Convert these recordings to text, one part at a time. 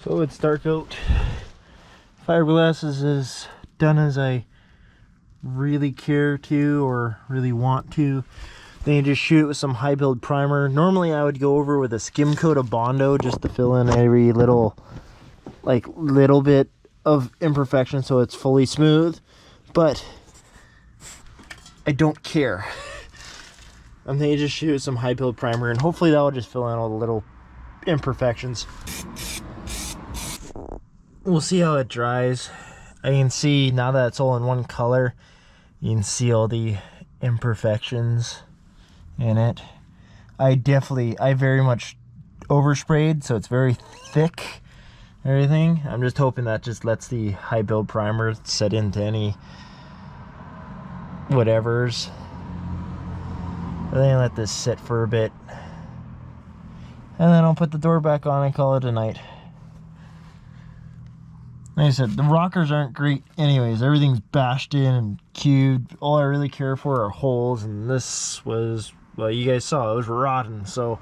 So it's dark out. Fiberglass is as done as I really care to or really want to. Then you just shoot it with some high build primer. Normally I would go over with a skim coat of Bondo just to fill in every little bit of imperfection so it's fully smooth, but I don't care. I'm gonna just shoot some high build primer and hopefully that will just fill in all the little imperfections. We'll see how it dries. I can see now that it's all in one color, you can see all the imperfections in it. I very much oversprayed, so it's very thick, everything. I'm just hoping that just lets the high build primer set into any whatevers. But then let this sit for a bit, and then I'll put the door back on and call it a night. Like I said, the rockers aren't great anyways. Everything's bashed in and cubed. All I really care for are holes, and this was, well, you guys saw it was rotten, so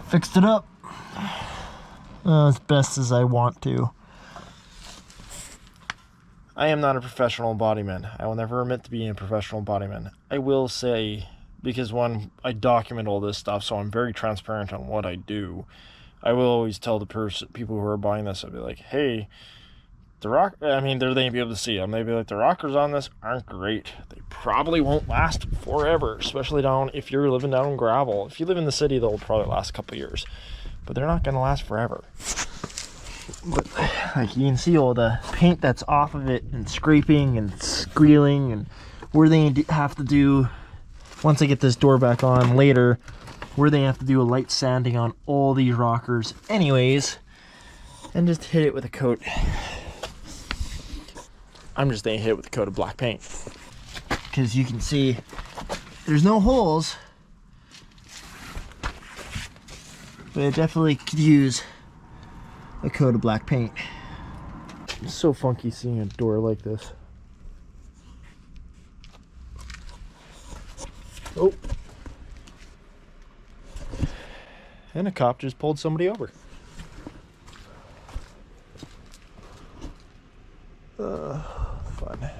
fixed it up as best as I want to. I am not a professional bodyman. I will never admit to being a professional bodyman. I will say, because one, I document all this stuff, so I'm very transparent on what I do. I will always tell the people who are buying this, I'll be like, hey, they may be able to see them. They'd be like, the rockers on this aren't great. They probably won't last forever, especially if you're living down in gravel. If you live in the city, they'll probably last a couple years, but they're not going to last forever. But like you can see all the paint that's off of it and scraping and squealing, and where they have to do, once I get this door back on later, where they have to do a light sanding on all these rockers anyways, and just hit it with a coat. I'm just gonna hit it with a coat of black paint, because you can see there's no holes, but it definitely could use a coat of black paint. It's so funky seeing a door like this. Oh. And a cop just pulled somebody over. Fun.